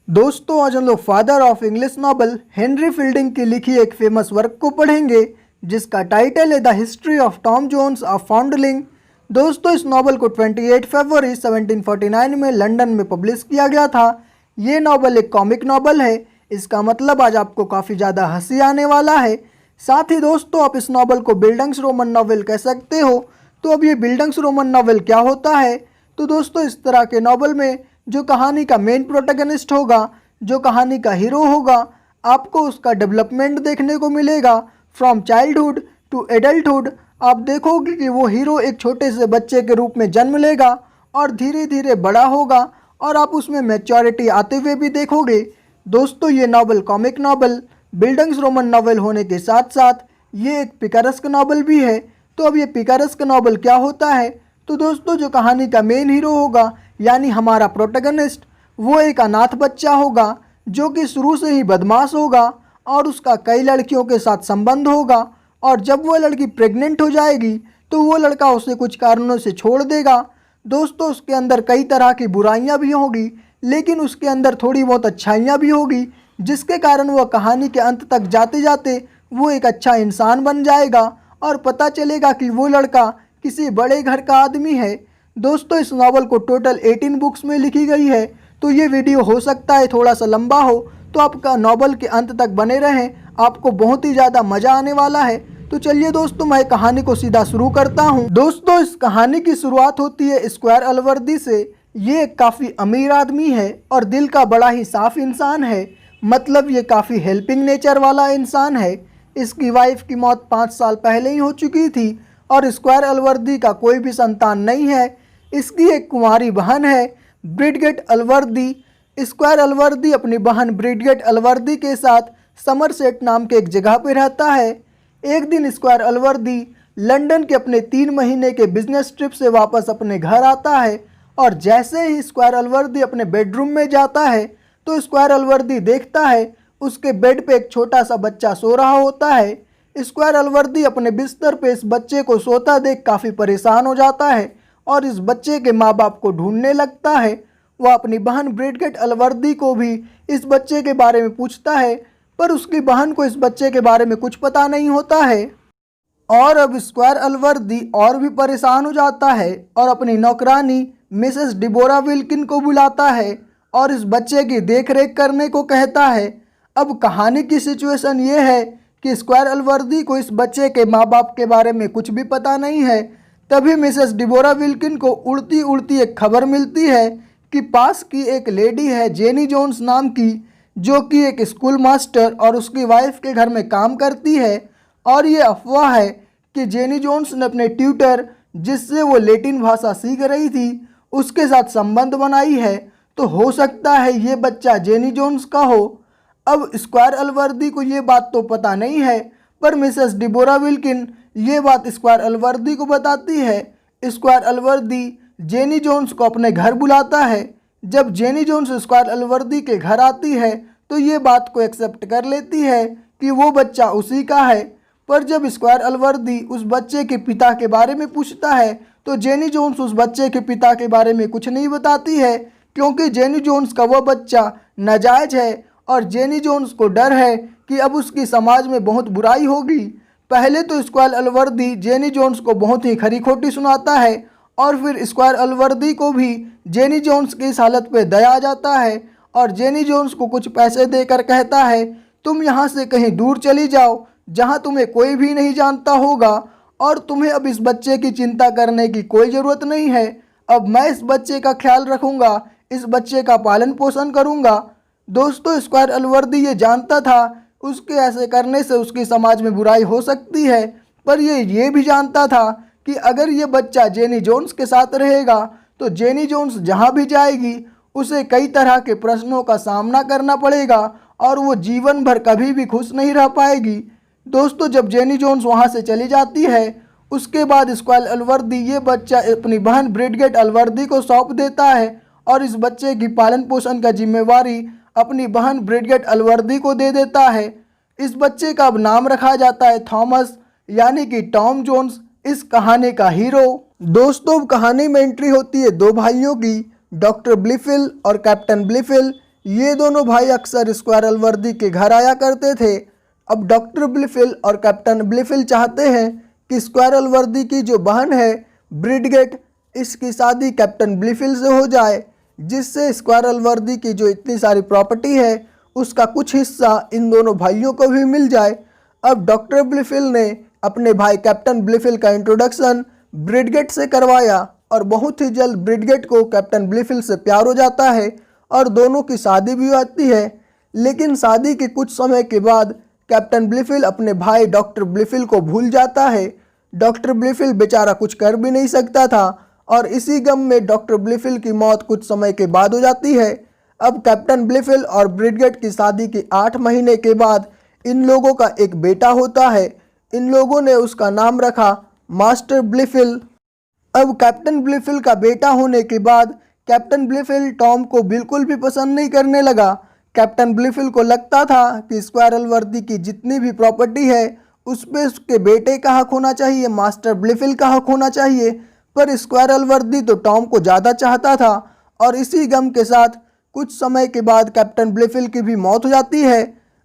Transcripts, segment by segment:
दोस्तों आज हम लोग father of English novel Henry fielding की लिखी एक फेमस वर्क को पढ़ेंगे जिसका टाइटल है the history of Tom zones of फाउंडलिंग। दोस्तों इस नॉवल को 28 फरवरी 1749 में लंदन में पब्लिश किया गया था। ये नॉवल एक कॉमिक नॉवल है। इसका मतलब आज आपको काफ़ी ज़्यादा हंसी आने वाला है। साथ ही दोस्तों आप इस नॉवल को बिल्डिंग्स रोमन नॉवल कह सकते हो। तो अब ये बिल्डिंग्स रोमन नॉवल क्या होता है? तो दोस्तों इस तरह के नॉवल में जो कहानी का मेन प्रोटैगनिस्ट होगा, जो कहानी का हीरो होगा, आपको उसका डेवलपमेंट देखने को मिलेगा फ्रॉम चाइल्डहुड टू एडल्टहुड। आप देखोगे कि वो हीरो एक छोटे से बच्चे के रूप में जन्म लेगा और धीरे धीरे बड़ा होगा और आप उसमें मैच्योरिटी आते हुए भी देखोगे। दोस्तों ये novel comic novel buildings Roman novel होने के साथ साथ ये एक पिकारेस्क नॉवल भी है। तो अब ये पिकारेस्क नॉवल क्या होता है? तो दोस्तों जो कहानी का मेन हीरो होगा यानी हमारा प्रोटैगनिस्ट, वो एक अनाथ बच्चा होगा जो कि शुरू से ही बदमाश होगा और उसका कई लड़कियों के साथ संबंध होगा और जब वो लड़की प्रेग्नेंट हो जाएगी तो वो लड़का उसे कुछ कारणों से छोड़ देगा। दोस्तों उसके अंदर कई तरह की बुराइयां भी होगी लेकिन उसके अंदर थोड़ी बहुत अच्छाइयां भी होगी जिसके कारण वह कहानी के अंत तक जाते जाते वो एक अच्छा इंसान बन जाएगा और पता चलेगा कि वो लड़का किसी बड़े घर का आदमी है। दोस्तों इस नॉवल को टोटल 18 बुक्स में लिखी गई है। तो ये वीडियो हो सकता है थोड़ा सा लंबा हो, तो आपका नॉवल के अंत तक बने रहें, आपको बहुत ही ज़्यादा मज़ा आने वाला है। तो चलिए दोस्तों मैं कहानी को सीधा शुरू करता हूँ। दोस्तों इस कहानी की शुरुआत होती है स्क्वायर अलवर्दी से। ये एक काफ़ी अमीर आदमी है और दिल का बड़ा ही साफ इंसान है, मतलब ये काफ़ी हेल्पिंग नेचर वाला इंसान है। इसकी वाइफ की मौत 5 साल पहले ही हो चुकी थी और स्क्वायर अलवर्दी का कोई भी संतान नहीं है। इसकी एक कुंवारी बहन है ब्रिडगेट अलवर्दी। स्क्वायर अलवर्दी अपनी बहन ब्रिडगेट अलवर्दी के साथ समरसेट नाम के एक जगह पर रहता है। एक दिन स्क्वायर अलवर्दी लंदन के अपने 3 महीने के बिजनेस ट्रिप से वापस अपने घर आता है और जैसे ही स्क्वायर अलवर्दी अपने बेडरूम में जाता है तो स्क्वायर अलवर्दी देखता है उसके बेड पे एक छोटा सा बच्चा सो रहा होता है। स्क्वायर अलवर्दी अपने बिस्तर पे इस बच्चे को सोता देख काफ़ी परेशान हो जाता है और इस बच्चे के माँ बाप को ढूंढने लगता है। वह अपनी बहन ब्रिडगेट अलवर्दी को भी इस बच्चे के बारे में पूछता है पर उसकी बहन को इस बच्चे के बारे में कुछ पता नहीं होता है। और अब स्क्वायर अलवर्दी और भी परेशान हो जाता है और अपनी नौकरानी मिसेस डिबोरा विल्किन को बुलाता है और इस बच्चे की देखरेख करने को कहता है। अब कहानी की सिचुएशन ये है कि स्क्वायर अलवर्दी को इस बच्चे के माँ बाप के बारे में कुछ भी पता नहीं है। तभी मिसेस डिबोरा विल्किन को उड़ती उड़ती एक खबर मिलती है कि पास की एक लेडी है जेनी जोन्स नाम की, जो कि एक स्कूल मास्टर और उसकी वाइफ के घर में काम करती है। और ये अफवाह है कि जेनी जोन्स ने अपने ट्यूटर जिससे वो लैटिन भाषा सीख रही थी उसके साथ संबंध बनाई है। तो हो सकता है ये बच्चा जेनी जोन्स का हो। अब स्क्वायर अलवर्दी को ये बात तो पता नहीं है पर मिसेस डिबोरा विल्किन ये बात स्क्वायर अलवर्दी को बताती है। स्क्वायर अलवर्दी जेनी जोन्स को अपने घर बुलाता है। जब जेनी जोन्स स्क्वायर अलवर्दी के घर आती है तो ये बात को एक्सेप्ट कर लेती है कि वो बच्चा उसी का है। पर जब स्क्वायर अलवर्दी उस बच्चे के पिता के बारे में पूछता है तो जेनी जोन्स उस बच्चे के पिता के बारे में कुछ नहीं बताती है क्योंकि जेनी जोन्स का वह बच्चा नाजायज है और जेनी जोन्स को डर है कि अब उसकी समाज में बहुत बुराई होगी। पहले तो स्क्वायर अलवर्दी जेनी जोन्स को बहुत ही खरी खोटी सुनाता है और फिर स्क्वायर अलवर्दी को भी जेनी जोन्स की इस हालत पे दया आ जाता है और जेनी जोन्स को कुछ पैसे देकर कहता है तुम यहाँ से कहीं दूर चली जाओ जहाँ तुम्हें कोई भी नहीं जानता होगा और तुम्हें अब इस बच्चे की चिंता करने की कोई ज़रूरत नहीं है। अब मैं इस बच्चे का ख्याल रखूँगा, इस बच्चे का पालन पोषण करूँगा। दोस्तों स्क्वायर अलवर्दी ये जानता था उसके ऐसे करने से उसकी समाज में बुराई हो सकती है, पर ये भी जानता था कि अगर ये बच्चा जेनी जोन्स के साथ रहेगा तो जेनी जोन्स जहाँ भी जाएगी उसे कई तरह के प्रश्नों का सामना करना पड़ेगा और वो जीवन भर कभी भी खुश नहीं रह पाएगी। दोस्तों जब जेनी जोन्स वहाँ से चली जाती है उसके बाद स्क्वायर अलवर्दी ये बच्चा अपनी बहन ब्रिडगेट अलवर्दी को सौंप देता है और इस बच्चे की पालन पोषण का जिम्मेवारी अपनी बहन ब्रिडगेट अलवर्दी को दे देता है। इस बच्चे का अब नाम रखा जाता है थॉमस, यानी कि टॉम जोन्स, इस कहानी का हीरो। दोस्तों कहानी में एंट्री होती है 2 भाइयों की, डॉक्टर ब्लिफिल और कैप्टन ब्लिफिल। ये दोनों भाई अक्सर स्क्वायर अलवर्दी के घर आया करते थे। अब डॉक्टर ब्लिफिल और कैप्टन ब्लिफिल चाहते हैं कि स्क्वायर अलवर्दी की जो बहन है ब्रिडगेट, इसकी शादी कैप्टन ब्लिफिल से हो जाए, जिससे स्क्वायर अलवर्दी की जो इतनी सारी प्रॉपर्टी है उसका कुछ हिस्सा इन दोनों भाइयों को भी मिल जाए। अब डॉक्टर ब्लिफिल ने अपने भाई कैप्टन ब्लिफिल का इंट्रोडक्शन ब्रिडगेट से करवाया और बहुत ही जल्द ब्रिडगेट को कैप्टन ब्लिफिल से प्यार हो जाता है और दोनों की शादी भी होती है। लेकिन शादी के कुछ समय के बाद कैप्टन ब्लिफिल अपने भाई डॉक्टर ब्लिफिल को भूल जाता है। डॉक्टर ब्लिफिल बेचारा कुछ कर भी नहीं सकता था और इसी गम में डॉक्टर ब्लिफिल की मौत कुछ समय के बाद हो जाती है। अब कैप्टन ब्लिफिल और ब्रिडगेट की शादी के 8 महीने के बाद इन लोगों का एक बेटा होता है। इन लोगों ने उसका नाम रखा मास्टर ब्लिफिल। अब कैप्टन ब्लिफिल का बेटा होने के बाद कैप्टन ब्लिफिल टॉम को बिल्कुल भी पसंद नहीं करने लगा। कैप्टन ब्लिफिल को लगता था कि स्क्वायर अलवर्दी की जितनी भी प्रॉपर्टी है उस पर उसके बेटे का हक होना चाहिए, मास्टर ब्लिफिल का हक होना चाहिए। पर स्क्वायर अलवर्दी तो टॉम को ज़्यादा चाहता था और इसी गम के साथ कुछ समय के बाद कैप्टन ब्लिफिल की भी मौत हो जाती है।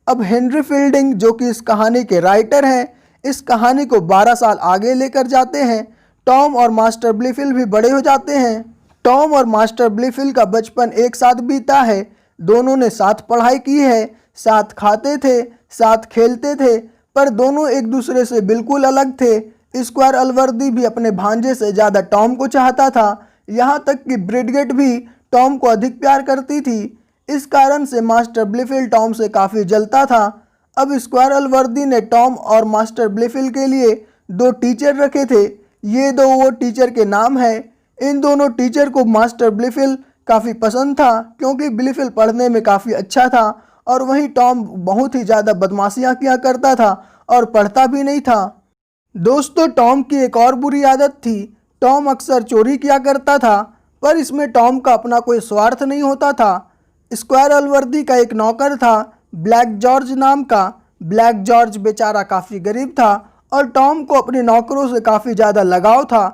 अब हेनरी फील्डिंग जो कि इस कहानी के राइटर हैं, इस कहानी को 12 साल आगे लेकर जाते हैं। टॉम और मास्टर ब्लिफिल भी बड़े हो जाते हैं। टॉम और मास्टर ब्लिफिल का बचपन एक साथ बीता है। दोनों ने साथ पढ़ाई की है, साथ खाते थे, साथ खेलते थे, पर दोनों एक दूसरे से बिल्कुल अलग थे। स्क्वायर अलवर्दी भी अपने भांजे से ज़्यादा टॉम को चाहता था, यहाँ तक कि ब्रिडगेट भी टॉम को अधिक प्यार करती थी। इस कारण से मास्टर ब्लिफिल टॉम से काफ़ी जलता था। अब स्क्वायर अलवर्दी ने टॉम और मास्टर ब्लिफिल के लिए 2 टीचर रखे थे। ये 2 वो टीचर के नाम है। इन दोनों टीचर को मास्टर ब्लिफिल काफ़ी पसंद था क्योंकि ब्लिफिल पढ़ने में काफ़ी अच्छा था और वहीं टॉम बहुत ही ज़्यादा बदमाशियाँ किया करता था और पढ़ता भी नहीं था। दोस्तों, टॉम की एक और बुरी आदत थी। टॉम अक्सर चोरी किया करता था, पर इसमें टॉम का अपना कोई स्वार्थ नहीं होता था। स्क्वायर अलवर्दी का एक नौकर था ब्लैक जॉर्ज नाम का। ब्लैक जॉर्ज बेचारा काफ़ी गरीब था और टॉम को अपने नौकरों से काफ़ी ज़्यादा लगाव था।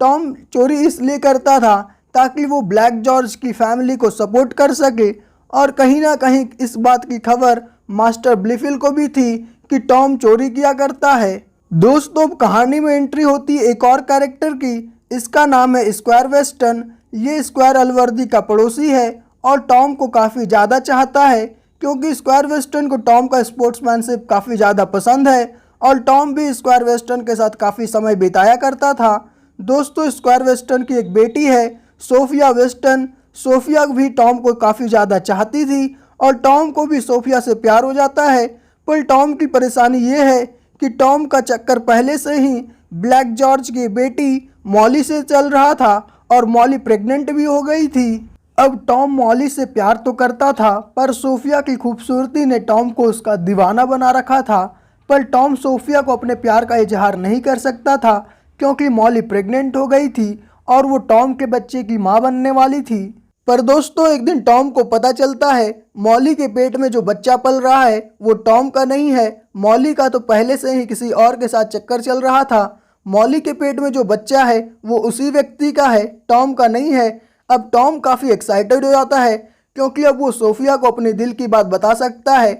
टॉम चोरी इसलिए करता था ताकि वो ब्लैक जॉर्ज की फैमिली को सपोर्ट कर सके और कहीं ना कहीं इस बात की खबर मास्टर ब्लिफिल को भी थी कि टॉम चोरी किया करता है। दोस्तों, कहानी में एंट्री होती है एक और कैरेक्टर की। इसका नाम है स्क्वायर वेस्टन। ये स्क्वायर अलवर्दी का पड़ोसी है और टॉम को काफ़ी ज़्यादा चाहता है क्योंकि स्क्वायर वेस्टन को टॉम का स्पोर्ट्समैनशिप काफ़ी ज़्यादा पसंद है और टॉम भी स्क्वायर वेस्टन के साथ काफ़ी समय बिताया करता था। दोस्तों, स्क्वायर वेस्टन की एक बेटी है सोफिया वेस्टन। सोफिया भी टॉम को काफ़ी ज़्यादा चाहती थी और टॉम को भी सोफिया से प्यार हो जाता है। पर टॉम की परेशानी ये है कि टॉम का चक्कर पहले से ही ब्लैक जॉर्ज की बेटी मॉली से चल रहा था और मॉली प्रेग्नेंट भी हो गई थी। अब टॉम मॉली से प्यार तो करता था पर सोफिया की खूबसूरती ने टॉम को उसका दीवाना बना रखा था। पर टॉम सोफिया को अपने प्यार का इजहार नहीं कर सकता था क्योंकि मॉली प्रेग्नेंट हो गई थी और वो टॉम के बच्चे की मां बनने वाली थी। पर दोस्तों, एक दिन टॉम को पता चलता है मॉली के पेट में जो बच्चा पल रहा है वो टॉम का नहीं है। मॉली का तो पहले से ही किसी और के साथ चक्कर चल रहा था। मॉली के पेट में जो बच्चा है वो उसी व्यक्ति का है, टॉम का नहीं है। अब टॉम काफ़ी एक्साइटेड हो जाता है क्योंकि अब वो सोफिया को अपने दिल की बात बता सकता है।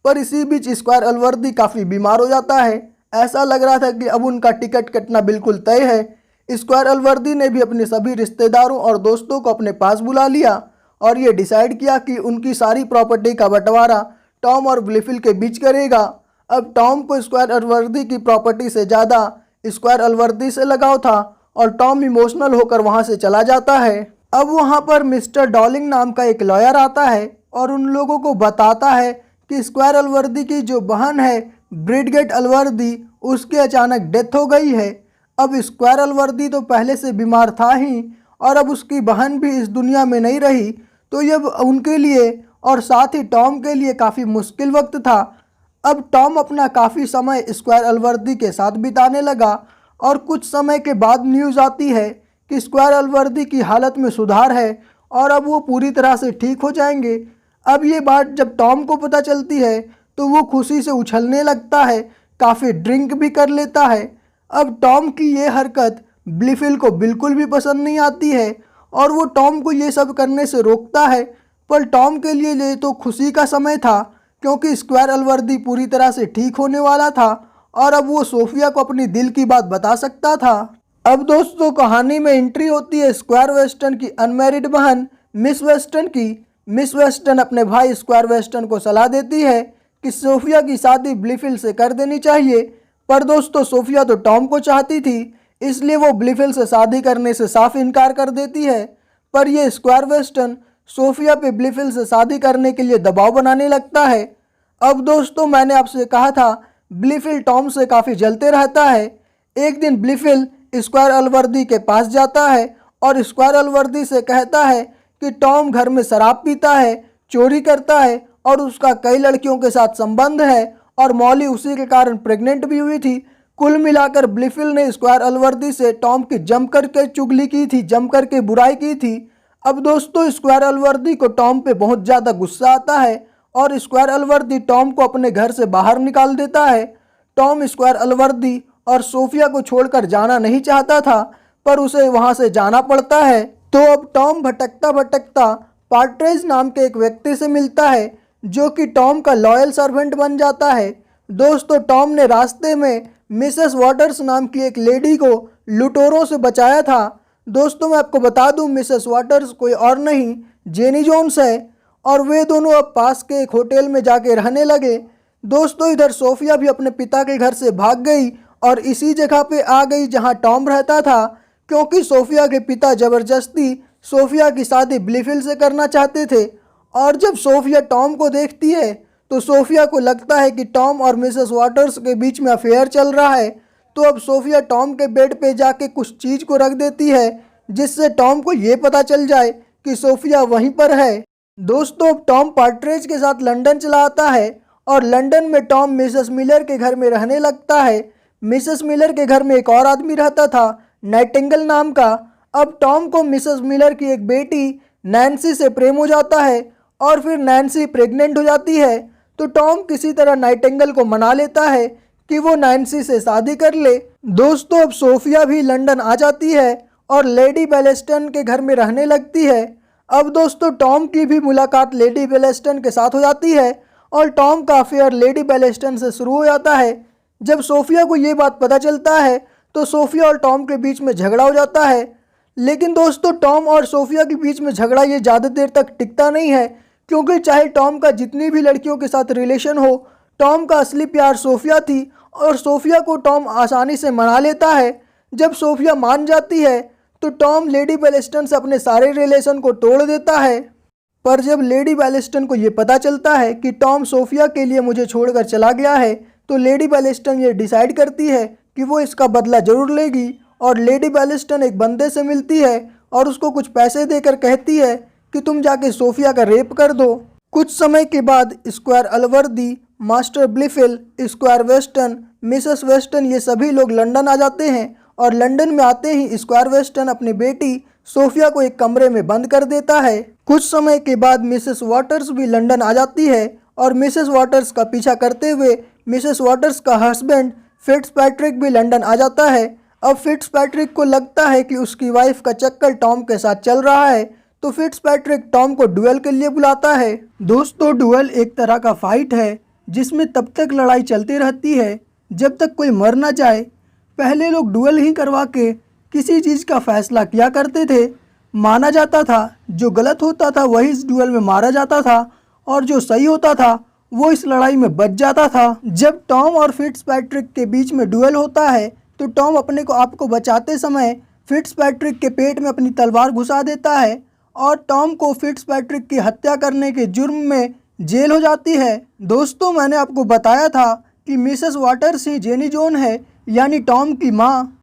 पर इसी बीच स्क्वायर अलवर्दी काफ़ी बीमार हो जाता है। ऐसा लग रहा था कि अब उनका टिकट कटना बिल्कुल तय है। स्क्वायर अलवर्दी ने भी अपने सभी रिश्तेदारों और दोस्तों को अपने पास बुला लिया और ये डिसाइड किया कि उनकी सारी प्रॉपर्टी का बंटवारा टॉम और ब्लिफिल के बीच करेगा। अब टॉम को स्क्वायर अलवर्दी की प्रॉपर्टी से ज़्यादा स्क्वायर अलवर्दी से लगाव था और टॉम इमोशनल होकर वहाँ से चला जाता है। अब वहाँ पर मिस्टर डॉलिंग नाम का एक लॉयर आता है और उन लोगों को बताता है कि स्क्वायर अलवर्दी की जो बहन है ब्रिडगेट अलवर्दी, उसकी अचानक डेथ हो गई है। अब स्क्वायर अलवर्दी तो पहले से बीमार था ही और अब उसकी बहन भी इस दुनिया में नहीं रही, तो ये उनके लिए और साथ ही टॉम के लिए काफ़ी मुश्किल वक्त था। अब टॉम अपना काफ़ी समय स्क्वायर अलवर्दी के साथ बिताने लगा और कुछ समय के बाद न्यूज़ आती है कि स्क्वायर अलवर्दी की हालत में सुधार है और अब वो पूरी तरह से ठीक हो जाएंगे। अब ये बात जब टॉम को पता चलती है तो वो खुशी से उछलने लगता है, काफ़ी ड्रिंक भी कर लेता है। अब टॉम की ये हरकत ब्लिफिल को बिल्कुल भी पसंद नहीं आती है और वो टॉम को ये सब करने से रोकता है, पर टॉम के लिए ये तो खुशी का समय था, क्योंकि स्क्वायर अलवर्दी पूरी तरह से ठीक होने वाला था और अब वो सोफिया को अपनी दिल की बात बता सकता था। अब दोस्तों कहानी में एंट्री होती है स्क्वायर वेस्टन की अनमैरिड बहन मिस वेस्टन की। मिस वेस्टन अपने भाई स्क्वायर वेस्टन को सलाह देती है कि सोफिया की शादी ब्लीफिल से कर देनी चाहिए, पर दोस्तों सोफिया तो टॉम को चाहती थी, इसलिए वो ब्लीफिल से शादी करने से साफ इनकार कर देती है। पर ये स्क्वायर वेस्टन सोफिया पे ब्लीफिल से शादी करने के लिए दबाव बनाने लगता है। अब दोस्तों मैंने आपसे कहा था ब्लीफिल टॉम से काफ़ी जलते रहता है। एक दिन ब्लीफिल स्क्वायर अलवर्दी के पास जाता है और स्क्वायर अलवर्दी से कहता है कि टॉम घर में शराब पीता है, चोरी करता है और उसका कई लड़कियों के साथ संबंध है और मॉली उसी के कारण प्रेग्नेंट भी हुई थी। कुल मिलाकर ब्लीफिल ने स्क्वायर अलवर्दी से टॉम की जम करके चुगली की थी, जम करके बुराई की थी। अब दोस्तों स्क्वायर अलवर्दी को टॉम पे बहुत ज़्यादा गुस्सा आता है और स्क्वायर अलवर्दी टॉम को अपने घर से बाहर निकाल देता है। टॉम स्क्वायर अलवर्दी और सोफिया को छोड़कर जाना नहीं चाहता था, पर उसे वहां से जाना पड़ता है। तो अब टॉम भटकता भटकता पार्ट्रेज नाम के एक व्यक्ति से मिलता है, जो कि टॉम का लॉयल सर्वेंट बन जाता है। दोस्तों टॉम ने रास्ते में मिसेस वाटर्स नाम की एक लेडी को लुटेरों से बचाया था। दोस्तों मैं आपको बता दूं मिसेस वाटर्स कोई और नहीं जेनी जोन्स है और वे दोनों अब पास के एक होटल में जाके रहने लगे। दोस्तों इधर सोफिया भी अपने पिता के घर से भाग गई और इसी जगह पे आ गई जहां टॉम रहता था, क्योंकि सोफिया के पिता ज़बरदस्ती सोफिया की शादी ब्लीफिल से करना चाहते थे। और जब सोफिया टॉम को देखती है तो सोफिया को लगता है कि टॉम और मिसेस वाटर्स के बीच में अफेयर चल रहा है। तो अब सोफिया टॉम के बेड पे जाके कुछ चीज़ को रख देती है, जिससे टॉम को ये पता चल जाए कि सोफिया वहीं पर है। दोस्तों अब टॉम पार्ट्रेज के साथ लंदन चला आता है और लंदन में टॉम मिसेस मिलर के घर में रहने लगता है। मिसेस मिलर के घर में एक और आदमी रहता था नाइटिंगेल नाम का। अब टॉम को मिसेस मिलर की एक बेटी नैन्सी से प्रेम हो जाता है और फिर नैन्सी प्रेग्नेंट हो जाती है। तो टॉम किसी तरह नाइटिंगेल को मना लेता है कि वो नैन्सी से शादी कर ले। दोस्तों अब सोफिया भी लंदन आ जाती है और लेडी बेलेस्टन के घर में रहने लगती है। अब दोस्तों टॉम की भी मुलाकात लेडी बेलेस्टन के साथ हो जाती है और टॉम का अफेयर लेडी बेलेस्टन से शुरू हो जाता है। जब सोफिया को ये बात पता चलता है तो सोफिया और टॉम के बीच में झगड़ा हो जाता है। लेकिन दोस्तों टॉम और सोफिया के बीच में झगड़ा ये ज़्यादा देर तक टिकता नहीं है, क्योंकि चाहे टॉम का जितनी भी लड़कियों के साथ रिलेशन हो, टॉम का असली प्यार सोफिया थी और सोफिया को टॉम आसानी से मना लेता है। जब सोफिया मान जाती है तो टॉम लेडी बेलेस्टन से अपने सारे रिलेशन को तोड़ देता है। पर जब लेडी बेलेस्टन को ये पता चलता है कि टॉम सोफिया के लिए मुझे छोड़कर चला गया है, तो लेडी बेलेस्टन ये डिसाइड करती है कि वो इसका बदला ज़रूर लेगी और लेडी बेलेस्टन एक बंदे से मिलती है और उसको कुछ पैसे देकर कहती है कि तुम जाके सोफिया का रेप कर दो। कुछ समय के बाद squire Allworthy, master Blifil, squire Western, Mrs Western ये सभी लोग लंदन आ जाते हैं और लंदन में आते ही स्क्वायर वेस्टन अपनी बेटी सोफिया को एक कमरे में बंद कर देता है। कुछ समय के बाद मिसेस वाटर्स भी लंदन आ जाती है और मिसेस वाटर्स का पीछा करते हुए मिसेस वाटर्स का हस्बैंड फिट्जपैट्रिक भी लंदन आ जाता है। अब फिट्जपैट्रिक को लगता है कि उसकी वाइफ का चक्कर टॉम के साथ चल रहा है, तो फिट्जपैट्रिक टॉम को डुएल के लिए बुलाता है। दोस्तों डुएल एक तरह का फाइट है जिसमें तब तक लड़ाई चलती रहती है जब तक कोई मर ना जाए। पहले लोग डुएल ही करवा के किसी चीज़ का फैसला किया करते थे। माना जाता था जो गलत होता था वही इस डुएल में मारा जाता था और जो सही होता था वो इस लड़ाई में बच जाता था। जब टॉम और फिट्जपैट्रिक के बीच में डुएल होता है तो टॉम अपने को आपको बचाते समय फिट्जपैट्रिक के पेट में अपनी तलवार घुसा देता है और टॉम को फिट्जपैट्रिक की हत्या करने के जुर्म में जेल हो जाती है। दोस्तों मैंने आपको बताया था कि मिसेस वाटर्स ही जेनी जोन है, यानी टॉम की माँ।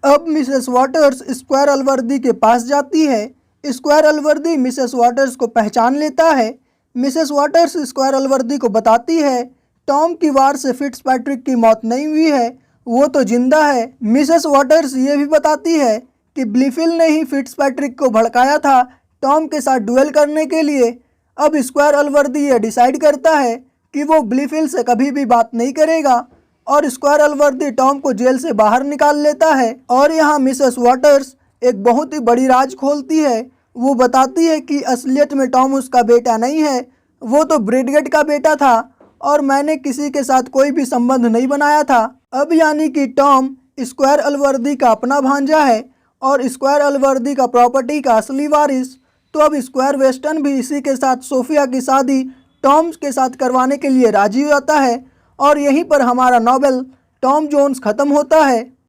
अब मिसेस वाटर्स स्क्वायर अलवर्दी के पास जाती है। स्क्वायर अलवर्दी मिसेस वाटर्स को पहचान लेता है। मिसेस वाटर्स स्क्वायर अलवर्दी को बताती है टॉम की वार से फिट्जपैट्रिक की मौत नहीं हुई है, वो तो जिंदा है। मिसेस वाटर्स ये भी बताती है कि ब्लीफिल ने ही फिट्जपैट्रिक को भड़काया था टॉम के साथ डुएल करने के लिए। अब स्क्वायर अलवर्दी ये डिसाइड करता है कि वो ब्लीफिल से कभी भी बात नहीं करेगा और स्क्वायर अलवर्दी टॉम को जेल से बाहर निकाल लेता है। और यहाँ मिसेस वाटर्स एक बहुत ही बड़ी राज खोलती है। वो बताती है कि असलियत में टॉम उसका बेटा नहीं है, वो तो ब्रैडगेट का बेटा था और मैंने किसी के साथ कोई भी संबंध नहीं बनाया था। अब यानी कि टॉम स्क्वायर अलवर्दी का अपना भांजा है और स्क्वायर अलवर्दी का प्रॉपर्टी का असली वारिस। तो अब स्क्वायर वेस्टन भी इसी के साथ सोफिया की शादी टॉम के साथ करवाने के लिए राजी हो जाता है और यहीं पर हमारा नॉवेल टॉम जोन्स ख़त्म होता है।